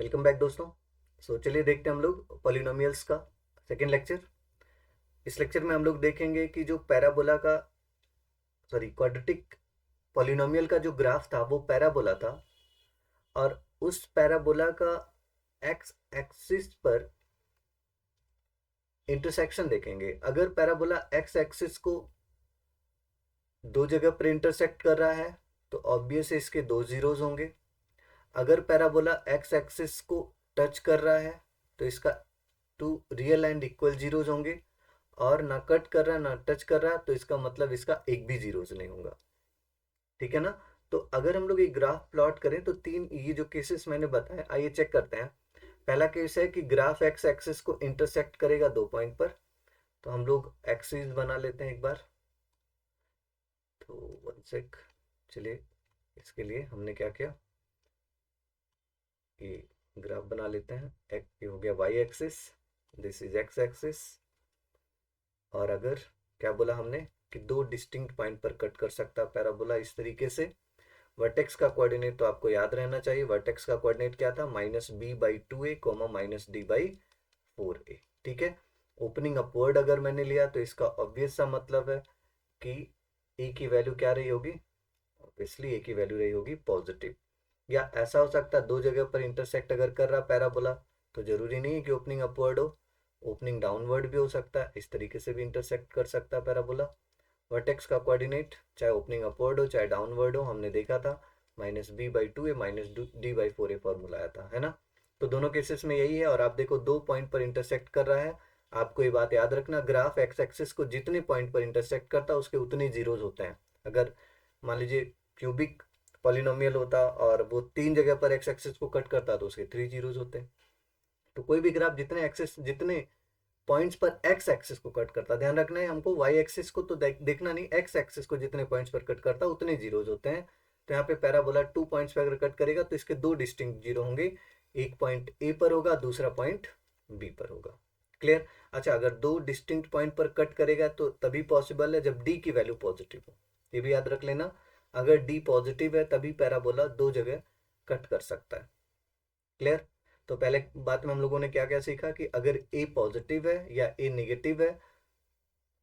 Welcome back दोस्तों। चलिए देखते हैं हम लोग पॉलिनोमियल्स का सेकेंड लेक्चर। इस लेक्चर में हम लोग देखेंगे कि जो पैराबोला का क्वाड्रेटिक पॉलिनोमियल का जो ग्राफ था वो पैराबोला था, और उस पैराबोला का एक्स एक्सिस पर इंटरसेक्शन देखेंगे। अगर पैराबोला एक्स एक्सिस को दो जगह पर इंटरसेक्ट कर रहा है तो ऑब्वियस है इसके दो जीरोज होंगे। अगर पैराबोला एक्स एक्सिस को टच कर रहा है तो इसका two real and equal zeros होंगे, और ना कट कर रहा है ना टच कर रहा है तो इसका मतलब इसका एक भी जीरोज नहीं होगा। ठीक है ना। तो अगर हम लोग एक ग्राफ प्लॉट करें तो तीन ये जो केसेस मैंने बताया, आइए चेक करते हैं। पहला केस है कि ग्राफ एक्स एक्सिस को इंटरसेक्ट करेगा दो पॉइंट पर। तो हम लोग एक्सिस बना लेते हैं एक बार। तो वन सेक, चलिए इसके लिए हमने क्या किया, ये ग्राफ बना लेते हैं। एक ये हो गया Y axis, this is X axis. और अगर क्या बोला हमने कि दो डिस्टिंक्ट पॉइंट पर कट कर सकता पैराबोला इस तरीके से। वर्टेक्स का कोऑर्डिनेट तो आपको याद रहना चाहिए। वर्टेक्स का कोऑर्डिनेट क्या था, -b/2a, -d/4a। ठीक है। ओपनिंग अपवर्ड अगर मैंने लिया तो इसका ऑब्वियस सा मतलब है कि ए की वैल्यू क्या रही होगी, ऑब्वियसली ए की वैल्यू रही होगी पॉजिटिव। या ऐसा हो सकता है दो जगह पर इंटरसेक्ट अगर कर रहा पैराबोला तो जरूरी नहीं है कि ओपनिंग अपवर्ड हो, ओपनिंग डाउनवर्ड भी हो सकता है। इस तरीके से भी इंटरसेक्ट कर सकता है पैराबोला। वर्टेक्स का कोऑर्डिनेट चाहे ओपनिंग अपवर्ड हो चाहे डाउनवर्ड हो, हमने देखा था -b/2a -d/4a फॉर्मूला आया था, है ना। तो दोनों केसेस में यही है। और आप देखो दो पॉइंट पर इंटरसेक्ट कर रहा है। आपको ये बात याद रखना, ग्राफ एक्स एक्सिस को जितने पॉइंट पर इंटरसेक्ट करता है उसके उतने जीरोज होते हैं। अगर मान लीजिए क्यूबिक पॉलिनोमियल होता और वो तीन जगह पर एक्स एक्सिस को कट करता तो उसके थ्री जीरोज होते हैं। तो कोई भी ग्राफ जितने पॉइंट्स पर एक्स एक्सिस को कट करता, ध्यान रखना है हमको, वाई एक्सिस को तो देखना नहीं, एक्स एक्सिस को जितने पॉइंट्स पर कट करता उतने जीरोज होते हैं। तो यहाँ पे पैराबोला टू पॉइंट्स पर अगर कट करेगा तो इसके दो डिस्टिंक्ट जीरो होंगे। एक पॉइंट ए पर होगा, दूसरा पॉइंट बी पर होगा। क्लियर। अच्छा, अगर दो डिस्टिंक्ट पॉइंट पर कट करेगा तो तभी पॉसिबल है जब डी की वैल्यू पॉजिटिव हो। ये भी याद रख लेना, अगर डी पॉजिटिव है तभी पैराबोला दो जगह कट कर सकता है। क्लियर। तो पहले बात में हम लोगों ने क्या क्या सीखा कि अगर ए पॉजिटिव है या ए नेगेटिव है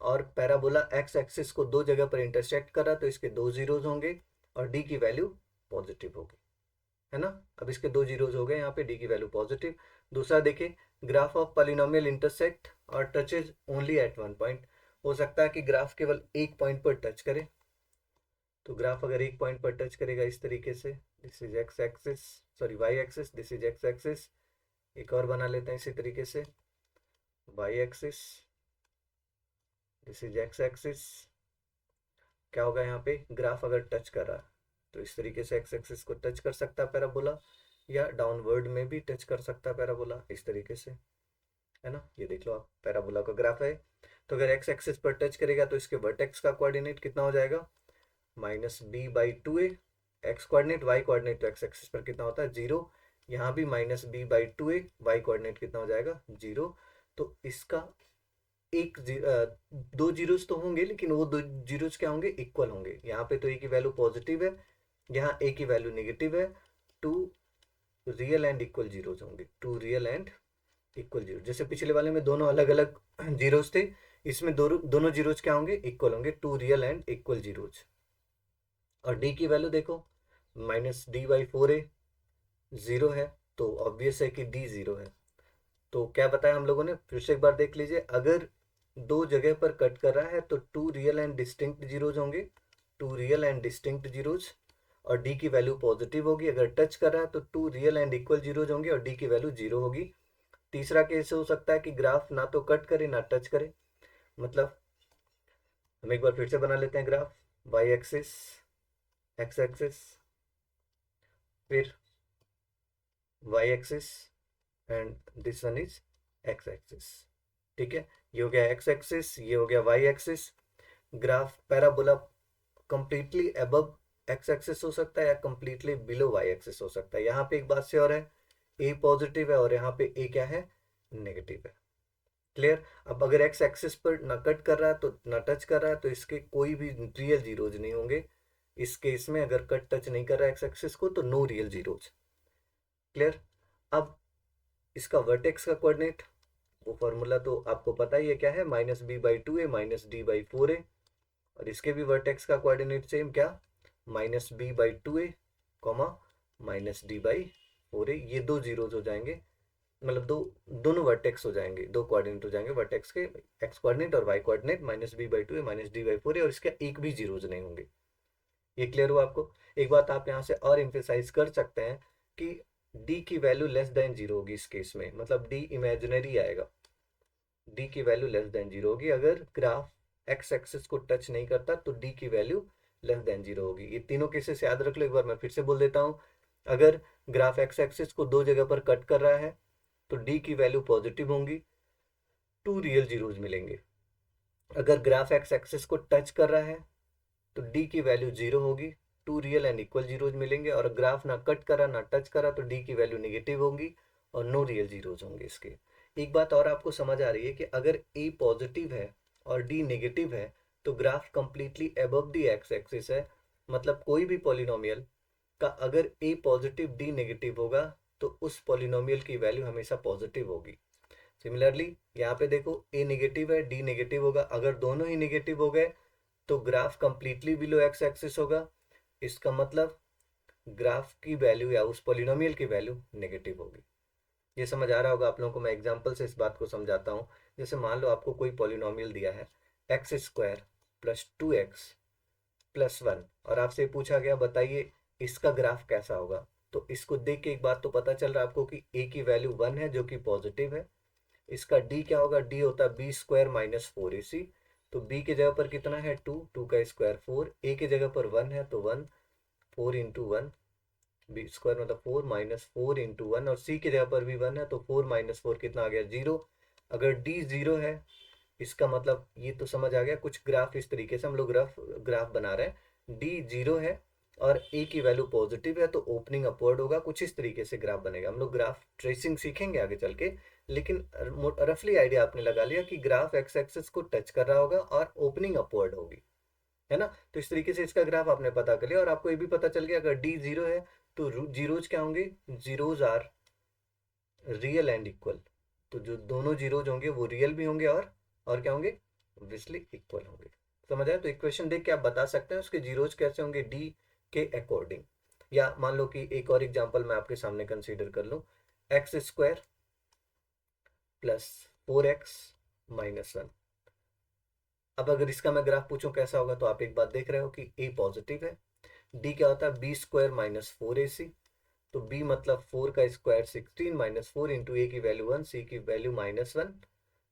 और पैराबोला एक्स एक्सिस को दो जगह पर इंटरसेक्ट कर रहा तो इसके दो जीरोज होंगे और डी की वैल्यू पॉजिटिव होगी, है ना। अब इसके दो जीरोज हो गए, यहाँ पे डी की वैल्यू पॉजिटिव। दूसरा देखिए, ग्राफ ऑफ पॉलिनोमियल इंटरसेक्ट और touches only at one point. हो सकता है कि ग्राफ केवल एक पॉइंट पर टच करे। तो ग्राफ अगर एक पॉइंट पर टच करेगा इस तरीके से, this is X axis, sorry Y axis, this is X axis. एक और बना लेते हैं इसी तरीके से, Y axis, this is X axis. क्या होगा यहाँ पे, ग्राफ अगर टच कर रहा है तो इस तरीके से एक्स एक्सिस को टच कर सकता है पैराबोला, या डाउनवर्ड में भी टच कर सकता है पैराबोला इस तरीके से, है ना। ये देख लो आप, पैराबोला का ग्राफ है। तो अगर एक्स एक्सिस पर टच करेगा तो इसके वर्टेक्स का कोऑर्डिनेट कितना हो जाएगा, -b/2a। X coordinate, Y coordinate तो एक्स एक्सिस पर कितना होता है, जीरो। यहाँ भी -b/2a, वाई कोऑर्डिनेट कितना हो जाएगा, जीरो। तो इसका दो जीरोस तो होंगे लेकिन वो दो जीरोस क्या होंगे, इक्वल होंगे। यहाँ पे तो ए की वैल्यू पॉजिटिव है, यहाँ ए की वैल्यू नेगेटिव है। Two real and equal zeros होंगे, two real and equal zero. जैसे पिछले वाले में दोनों अलग अलग जीरोस थे, इसमें दोनों जीरोस क्या होंगे, इक्वल होंगे, two real and equal zeros. और डी की वैल्यू देखो, -d/4a जीरो है, तो ऑब्वियस है कि डी जीरो है। तो क्या बताया हम लोगों ने, फिर से एक बार देख लीजिए। अगर दो जगह पर कट कर रहा है तो two real and distinct zeros होंगे, two real and distinct zeros, और डी की वैल्यू पॉजिटिव होगी। अगर टच कर रहा है तो two real and equal zeros होंगे और डी की वैल्यू जीरो होगी। तीसरा केस हो सकता है कि ग्राफ ना तो कट करे ना टच करे। मतलब हम एक बार फिर से बना लेते हैं graph, Y axis, X axis, फिर Y axis, and this one is X axis. ठीक है, ये हो गया एक्स एक्सिस, ये हो गया Y axis. Graph parabola completely above X axis हो सकता है या कंप्लीटली बिलो वाई एक्सिस हो सकता है। यहाँ पे एक बात से और है, ए पॉजिटिव है और यहाँ पे ए क्या है, नेगेटिव है। क्लियर। अब अगर एक्स एक्सिस पर ना कट कर रहा है तो ना टच कर रहा है तो इसके कोई भी रियल जीरोज नहीं होंगे। इस केस में अगर कट टच नहीं कर रहा है एक्स एक्सिस को तो नो रियल जीरोज। क्लियर। अब इसका वर्टेक्स का कोऑर्डिनेट, वो फॉर्मूला तो आपको पता ही है क्या है, -b/2a -d/4a, और इसके भी वर्टेक्स का कोऑर्डिनेट सेम क्या, -b/2a कॉमा -d/4a। ये दो जीरोज हो जाएंगे, मतलब दोनों वर्टेक्स हो जाएंगे, दो कोऑर्डिनेट हो जाएंगे वर्टेक्स के, एक्स कोऑर्डिनेट और वाई कोऑर्डिनेट, -b/2a -d/4a, और इसका एक भी जीरोज नहीं होंगे। ये क्लियर हुआ आपको। एक बात आप यहाँ से और इम्फेसाइज कर सकते हैं कि d की वैल्यू लेस देन जीरो होगी इस केस में, मतलब d इमेजिनरी आएगा, d की वैल्यू लेस देन जीरो होगी। अगर ग्राफ एक्स एक्सिस को टच नहीं करता तो d की वैल्यू लेस देन जीरो होगी। ये तीनों केसेस याद रख लो, एक बार मैं फिर से बोल देता हूँ। अगर ग्राफ एक्स एक्सिस को दो जगह पर कट कर रहा है तो d की वैल्यू पॉजिटिव होंगी, टू रियल जीरोज मिलेंगे। अगर ग्राफ एक्स एक्सिस को टच कर रहा है तो d की वैल्यू जीरो होगी, two real and equal zeros मिलेंगे। और ग्राफ ना कट करा ना टच करा तो d की वैल्यू नेगेटिव होगी और नो रियल जीरोज होंगे इसके। एक बात और आपको समझ आ रही है कि अगर a पॉजिटिव है और d नेगेटिव है तो graph completely above the x axis है, मतलब कोई भी पॉलिनोमियल का अगर a पॉजिटिव d नेगेटिव होगा तो उस पॉलिनोमियल की वैल्यू हमेशा पॉजिटिव होगी। सिमिलरली यहाँ पे देखो a नेगेटिव है d नेगेटिव होगा, अगर दोनों ही नेगेटिव हो गए तो graph completely below x axis होगा। इसका मतलब ग्राफ की वैल्यू या उस पॉलिनोमियल की वैल्यू नेगेटिव होगी। ये समझ आ रहा होगा आप लोगों को। मैं एग्जांपल से इस बात को समझाता हूँ। जैसे मान लो आपको कोई पॉलिनोमियल दिया है x² + 2x + 1, और आपसे पूछा गया बताइए इसका ग्राफ कैसा होगा। तो इसको देख के एक बात तो पता चल रहा है आपको कि a की वैल्यू 1 है जो कि पॉजिटिव है। इसका d क्या होगा, d होता है b² - 4ac। तो b की जगह पर कितना है 2, 2 का स्क्वायर 4, a की जगह पर 1 है तो 1, 4 इंटू 1, बी स्क्वायर मतलब 4 -4 इंटू 1, और c की जगह पर भी 1 है तो 4 - 4 कितना आ गया 0। अगर d 0 है इसका मतलब ये तो समझ आ गया, कुछ ग्राफ इस तरीके से हम लोग रफ ग्राफ बना रहे हैं। d 0 है और a की वैल्यू पॉजिटिव है तो ओपनिंग अपवर्ड होगा, कुछ इस तरीके से ग्राफ बनेगा। हम लोग ग्राफ ट्रेसिंग सीखेंगे आगे चल के, लेकिन रफली आइडिया आपने लगा लिया कि ग्राफ एक्स एक्सिस को टच कर रहा होगा और ओपनिंग अपवर्ड होगी, है ना। तो इस तरीके से इसका ग्राफ आपने पता कर लिया, और आपको ये भी पता चल गया अगर डी 0 है तो जीरोज क्या होंगे, zeros are real and equal. तो जो दोनों जीरोज होंगे वो रियल भी होंगे और क्या होंगे, ऑब्वियसली इक्वल होंगे। समझ आया। तो इक्वेशन देख के आप बता सकते हैं उसके जीरोज कैसे होंगे डी के अकॉर्डिंग। या मान लो कि एक और एग्जांपल मैं आपके सामने कंसीडर कर लूँ, x² + 4x - 1। अब अगर इसका मैं ग्राफ पूछूं कैसा होगा, तो आप एक बात देख रहे हो कि a पॉजिटिव है, d क्या होता है b² - 4ac, तो b मतलब 4 का स्क्वायर 16 - 4 इंटू a की वैल्यू 1, c की वैल्यू -1,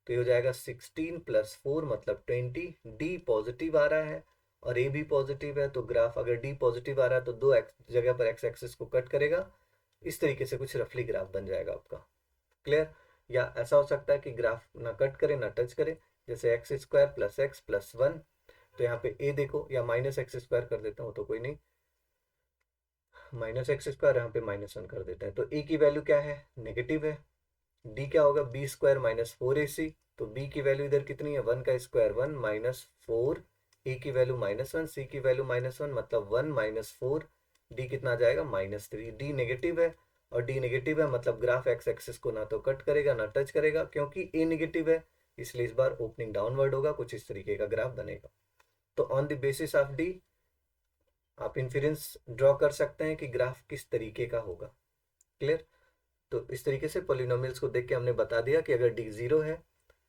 तो ये हो जाएगा 16 + 4 मतलब 20। d पॉजिटिव आ रहा है और a भी पॉजिटिव है, तो ग्राफ अगर d पॉजिटिव आ रहा है तो दो जगह पर एक्स एक्सिस को कट करेगा। इस तरीके से कुछ रफली ग्राफ बन जाएगा आपका। क्लियर। या ऐसा हो सकता है कि ग्राफ ना कट करे ना टच करे, जैसे x² + x + 1, तो यहाँ पे a देखो, या -x² कर देता हूँ तो कोई नहीं, -x² यहाँ पे -1 कर देते हैं। तो a की वैल्यू क्या है, नेगेटिव है। d क्या होगा b² - 4ac, तो b की वैल्यू इधर कितनी है 1 का स्क्वायर 1 -4, a की वैल्यू -1, c की वैल्यू -1 मतलब 1 - 4, d कितना आ जाएगा -3। d नेगेटिव है और d नेगेटिव है मतलब ग्राफ एक्स एक्सिस को ना तो कट करेगा ना टच करेगा, क्योंकि a नेगेटिव है इसलिए इस बार ओपनिंग डाउनवर्ड होगा, कुछ इस तरीके का ग्राफ बनेगा। तो on the basis of d आप इन्फेरेंस ड्रॉ कर सकते हैं कि ग्राफ किस तरीके का होगा। क्लियर। तो इस तरीके से पॉलिनोमियल्स को देख के हमने बता दिया कि अगर d 0 है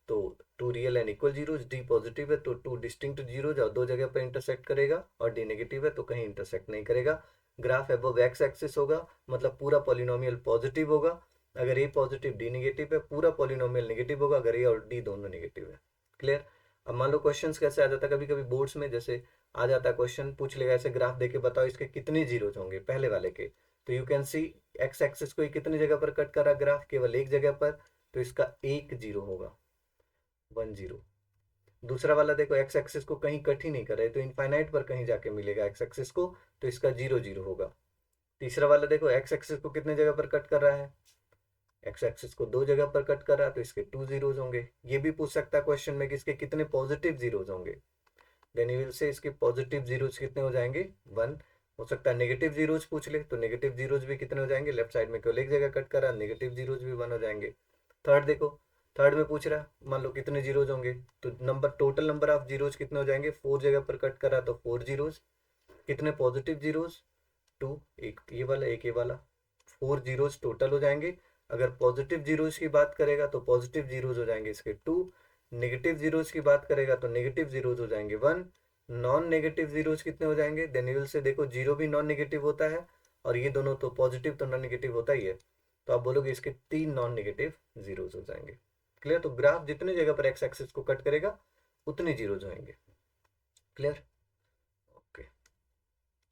तो two real and equal zeros, D positive है तो टू डिस्टिंक्ट जीरोज और दो जगह पर इंटरसेक्ट करेगा, और डी नेगेटिव है तो कहीं इंटरसेक्ट नहीं करेगा। ग्राफ अबव एक्स एक्सिस होगा मतलब पूरा पॉलिनोमियल पॉजिटिव होगा, अगर ए पॉजिटिव डी नेगेटिव है पूरा पॉलिनोमियल नेगेटिव होगा अगर ए और डी दोनों नेगेटिव है। क्लियर। अब मान लो क्वेश्चंस कैसे आ जाता है, कभी कभी बोर्ड्स में जैसे आ जाता है क्वेश्चन, पूछ लेगा ऐसे ग्राफ देके बताओ इसके कितने जीरोज होंगे पहले वाले के, तो you can see x axis को कितनी जगह पर कट करा ग्राफ, केवल एक जगह पर, तो इसका एक जीरो होगा 1 0। दूसरा वाला देखो एक्स एक्सिस को कहीं कट ही नहीं कर रहे तो इनफाइनाइट पर कहीं जाके मिलेगा एक्स एक्सिस को, तो इसका 0 0 होगा। तीसरा वाला देखो एक्स एक्सिस को कितने जगह पर कट कर रहा है, एक्स एक्सिस को दो जगह पर कट कर रहा है तो इसके 2 जीरोज होंगे। ये भी पूछ सकता है क्वेश्चन में कि इसके कितने पॉजिटिव जीरोज होंगे, देन यू विल से इसके पॉजिटिव जीरोज कितने हो जाएंगे 1। हो सकता है नेगेटिव जीरोज पूछ ले, तो नेगेटिव जीरोज भी कितने हो जाएंगे, लेफ्ट साइड में केवल एक जगह कट करा, नेगेटिव जीरोज भी 1 हो जाएंगे। थर्ड देखो, थर्ड में पूछ रहा है मान लो कितने जीरोज होंगे, तो number total number of zeros कितने हो जाएंगे, 4 जगह पर कट करा तो 4 जीरोज। कितने पॉजिटिव जीरोज, 2, एक ये वाला एक ये वाला, 4 जीरोज टोटल हो जाएंगे। अगर पॉजिटिव जीरोज की बात करेगा तो पॉजिटिव जीरोज हो जाएंगे इसके 2, नेगेटिव जीरोज की बात करेगा तो नेगेटिव जीरोज हो जाएंगे 1, नॉन नेगेटिव जीरोज कितने हो जाएंगे, देन यू विल से देखो जीरो भी नॉन नेगेटिव होता है और ये दोनों तो पॉजिटिव तो नॉन नेगेटिव होता ही है, तो आप बोलोगे इसके 3 नॉन नेगेटिव जीरोज हो जाएंगे। क्लियर, तो ग्राफ जितने जगह पर एक्स एक्सिस को कट करेगा उतने जीरोज होंगे। क्लियर।